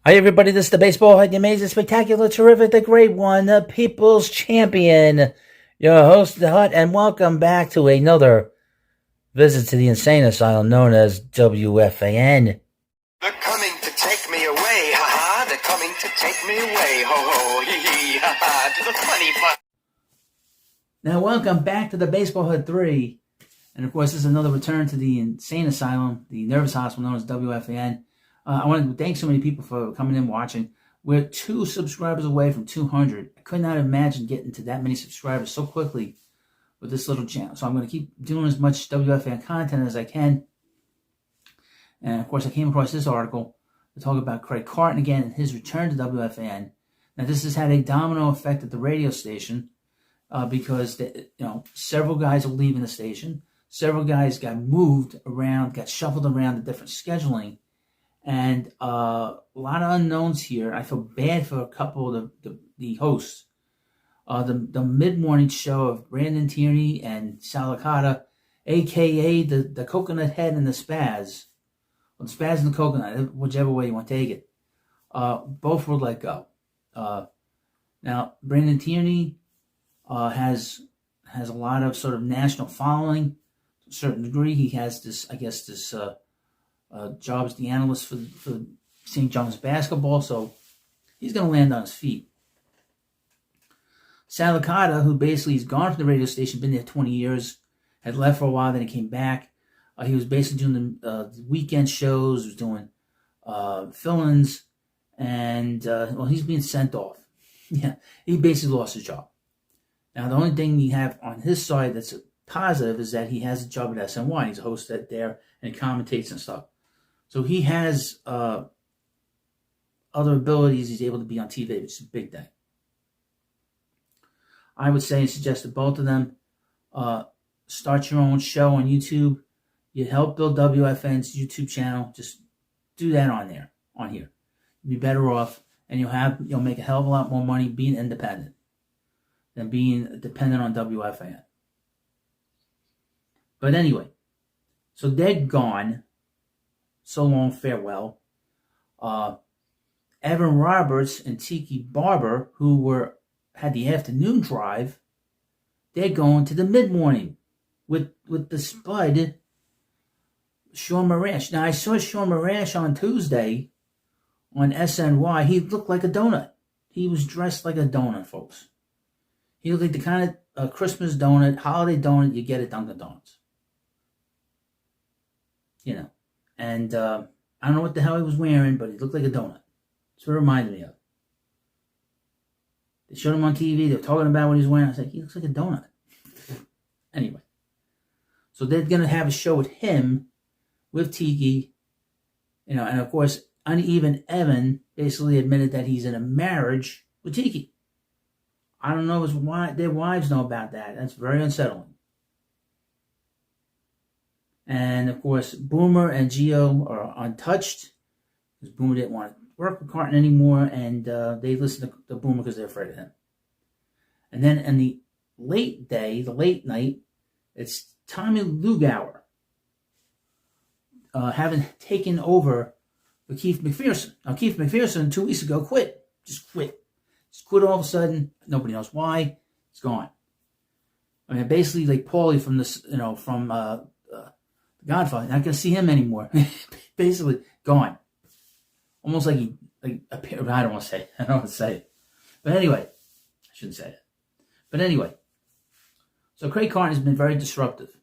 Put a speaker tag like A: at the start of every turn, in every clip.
A: Hi, everybody. This is the Baseball Head, the amazing, spectacular, terrific, the great one, the People's Champion, your host, the Hut, and welcome back to another visit to the insane asylum known as WFAN.
B: They're coming to take me away, ha-ha. They're coming to take me away, ho-ho, hee-hee, ha-ha, to the funny fun.
A: Now, welcome back to the Baseball Head 3. And, of course, this is another return to the insane asylum, the nervous hospital known as WFAN. I want to thank so many people for coming in watching. We're 2 subscribers away from 200. I could not imagine getting to that many subscribers so quickly with this little channel. So I'm going to keep doing as much WFAN content as I can. And, of course, I came across this article to talk about Craig Carton again and his return to WFAN. Now, this has had a domino effect at the radio station because several guys are leaving the station. Several guys got moved around, got shuffled around to different scheduling. And a lot of unknowns here. I feel bad for a couple of the hosts. The mid-morning show of Brandon Tierney and Sal Licata, a.k.a. the Coconut Head and the Spaz. Well, the Spaz and the Coconut, whichever way you want to take it. Both were let go. Now, Brandon Tierney has a lot of sort of national following. To a certain degree, he has this job as the analyst for St. John's basketball, so he's going to land on his feet. Sal Licata, who basically is gone from the radio station, been there 20 years, had left for a while, then he came back. He was basically doing the weekend shows, was doing fill-ins, and he's being sent off. Yeah, he basically lost his job. Now, the only thing you have on his side that's positive is that he has a job at SNY. He's a host there, and he commentates and stuff. So he has other abilities. He's able to be on TV, which is a big thing. I would say and suggest to both of them, start your own show on YouTube. You help build WFN's YouTube channel. Just do that on here. You'll be better off, and you'll make a hell of a lot more money being independent than being dependent on WFAN. But anyway, so they're gone. So long, farewell. Evan Roberts and Tiki Barber, who had the afternoon drive, they're going to the mid-morning with the spud, Sean Marash. Now, I saw Sean Marash on Tuesday on SNY. He looked like a donut. He was dressed like a donut, folks. He looked like the kind of Christmas donut, holiday donut you get at Dunkin' Donuts. And I don't know what the hell he was wearing, but he looked like a donut. That's what it reminded me of. They showed him on TV. They were talking about what he was wearing. I was like, he looks like a donut. Anyway. So they're going to have a show with him, with Tiki. And of course, Uneven Evan basically admitted that he's in a marriage with Tiki. I don't know if their wives know about that. That's very unsettling. And, of course, Boomer and Gio are untouched because Boomer didn't want to work with Carton anymore, and they listen to Boomer because they're afraid of him. And then in the late night, it's Tommy Lugauer having taken over for Keith McPherson. Now, Keith McPherson 2 weeks ago quit. Just quit all of a sudden. Nobody knows why. It's gone. I mean, basically like Paulie from this, from Godfather, not going to see him anymore. Basically, gone. Almost like he appeared. I don't want to say it. But anyway, I shouldn't say it. But anyway, so Craig Carton has been very disruptive.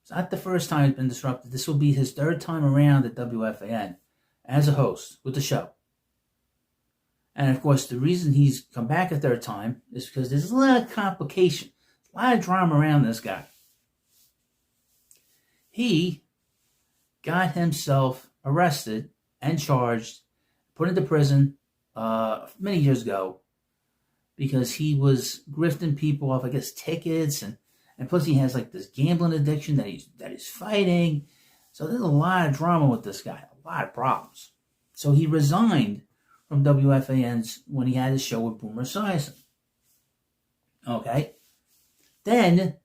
A: It's not the first time he's been disruptive. This will be his 3rd time around at WFAN as a host with the show. And of course, the reason he's come back a 3rd time is because there's a lot of complication, a lot of drama around this guy. He got himself arrested and charged, put into prison many years ago because he was grifting people off, I guess, tickets, and plus he has like this gambling addiction that he's fighting. So there's a lot of drama with this guy, a lot of problems. So he resigned from WFAN's when he had his show with Boomer Esiason. Okay. Then,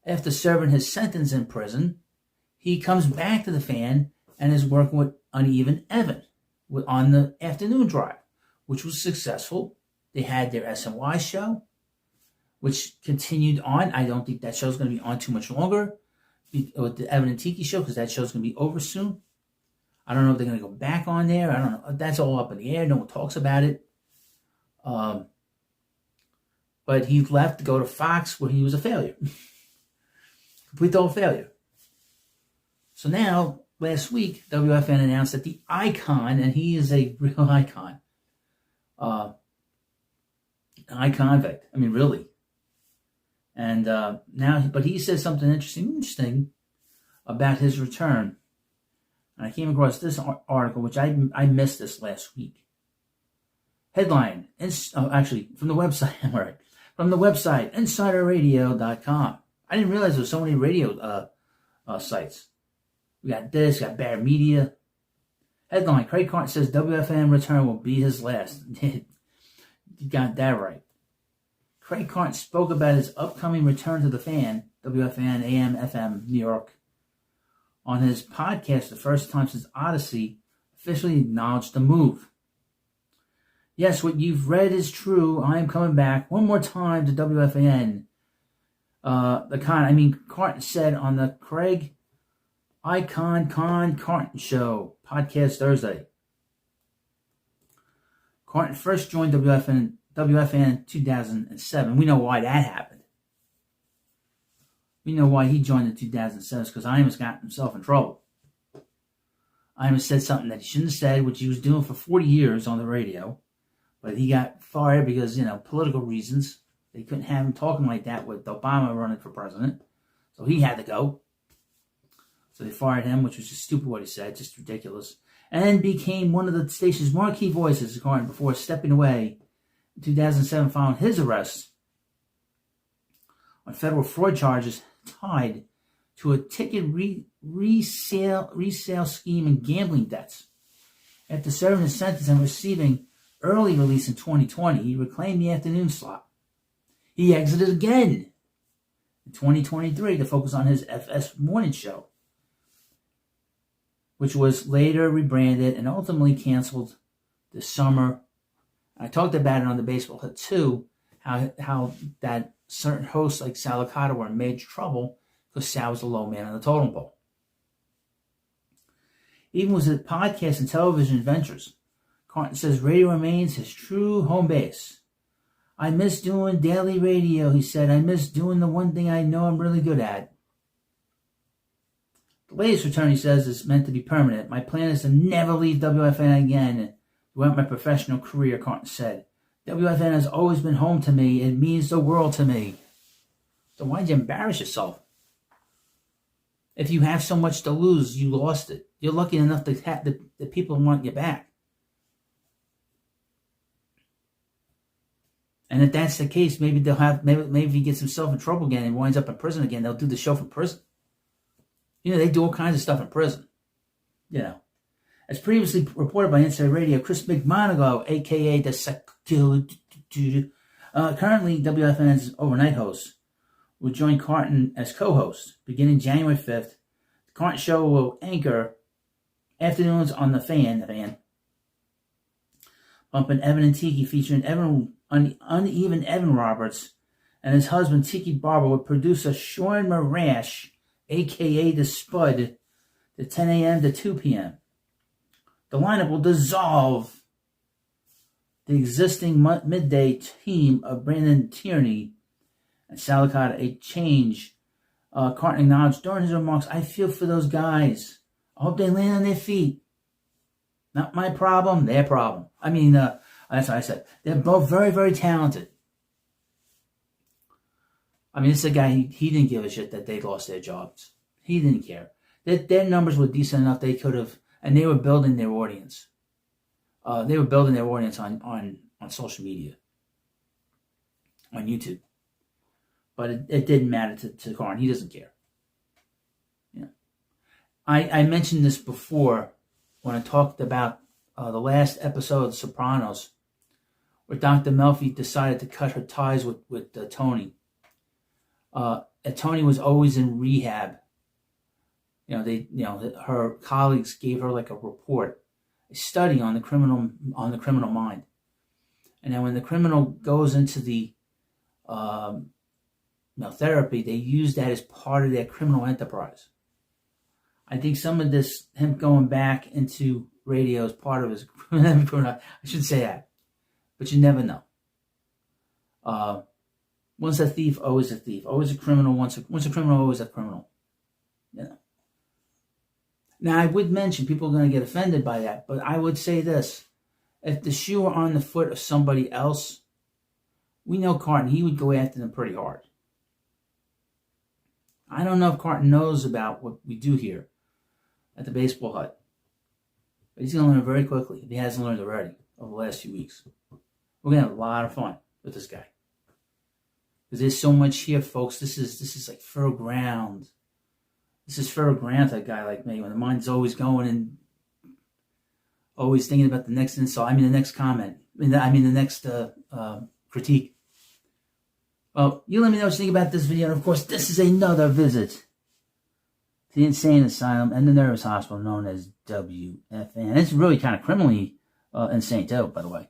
A: after serving his sentence in prison, he comes back to the fan and is working with Uneven Evan. on the afternoon drive, which was successful. They had their SNY show, which continued on. I don't think that show's going to be on too much longer with the Evan and Tiki show, because that show's going to be over soon. I don't know if they're going to go back on there. I don't know. That's all up in the air. No one talks about it. But he left to go to Fox, where he was a failure. Complete total failure. So now, last week, WFN announced that the icon, and he is a real icon, convict. I mean, really. And now, but he says something interesting about his return. And I came across this article, which I missed this last week. Headline, actually, from the website, right, from the website, insiderradio.com. I didn't realize there were so many radio sites. We got this, got Bad Media. Headline, Craig Carton says WFAN return will be his last. You got that right. Craig Carton spoke about his upcoming return to the fan, WFAN AM FM New York, on his podcast the first time since Odyssey officially acknowledged the move. Yes, what you've read is true. I am coming back one more time to WFAN. Carton said on the Craig Carton Show podcast Thursday. Carton first joined WFAN in 2007. We know why that happened. We know why he joined in 2007, because Imus got himself in trouble. Imus said something that he shouldn't have said, which he was doing for 40 years on the radio. But he got fired because, political reasons. They couldn't have him talking like that with Obama running for president. So he had to go. So they fired him, which was just stupid what he said, just ridiculous. And became one of the station's marquee voices, according before stepping away in 2007 following his arrest on federal fraud charges tied to a ticket resale scheme and gambling debts. After serving his sentence and receiving early release in 2020, he reclaimed the afternoon slot. He exited again in 2023 to focus on his FS morning show, which was later rebranded and ultimately canceled this summer. I talked about it on the Baseball Hit too, how that certain hosts like Sal Licata were in major trouble because Sal was the low man on the totem pole. Even with his podcast and television ventures, Carton says radio remains his true home base. I miss doing daily radio, he said. I miss doing the one thing I know I'm really good at. The latest return, he says, is meant to be permanent. My plan is to never leave WFN again throughout my professional career, Carton said. WFN has always been home to me. It means the world to me. So why'd you embarrass yourself? If you have so much to lose, you lost it. You're lucky enough to have the people want you back. And if that's the case, maybe they'll have, maybe if he gets himself in trouble again and winds up in prison again, they'll do the show from prison. They do all kinds of stuff in prison. As previously reported by Inside Radio, Chris McMonagle, a.k.a. the currently WFN's overnight host, will join Carton as co-host beginning January 5th. The Carton Show will anchor afternoons on the fan, bumping Evan and Tiki, featuring uneven Evan Roberts and his husband Tiki Barber, with producer Sean Marash, a.k.a. the Spud, to 10 a.m. to 2 p.m. The lineup will dissolve the existing midday team of Brandon Tierney and Sal Licata, a change. Carton acknowledged during his remarks, I feel for those guys. I hope they land on their feet. Not my problem, their problem. That's what I said. They're both very, very talented. This is a guy, he didn't give a shit that they lost their jobs. He didn't care. Their numbers were decent enough they could have, and they were building their audience. They were building their audience on social media, on YouTube. But it didn't matter to Carton. He doesn't care. I mentioned this before when I talked about the last episode of The Sopranos, where Dr. Melfi decided to cut her ties with Tony. Tony was always in rehab. Her colleagues gave her like a report, a study on the criminal mind. And then when the criminal goes into the therapy, they use that as part of their criminal enterprise. I think some of this, him going back into radio, is part of his. I shouldn't say that, but you never know. Once a thief, always a thief. Always a criminal. Once a criminal, always a criminal. You know. Now I would mention people are going to get offended by that, but I would say this: if the shoe were on the foot of somebody else, we know Carton. He would go after them pretty hard. I don't know if Carton knows about what we do here at the baseball hut. But he's going to learn very quickly, if he hasn't learned already, over the last few weeks. We're going to have a lot of fun with this guy. Because there's so much here, folks. This is like fertile ground. This is fertile ground to a guy like me, when the mind's always going and always thinking about the next insult. The next comment. The next critique. Well, you let me know what you think about this video. And of course, this is another visit to the insane asylum and the nervous hospital known as WFAN. It's really kind of criminally insane too, by the way.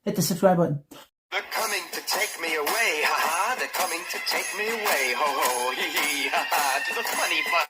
A: Hit the subscribe button.
B: They're coming to take me away, ha ha. They're coming to take me away, ho ho, hee hee, ha ha. To the funny part.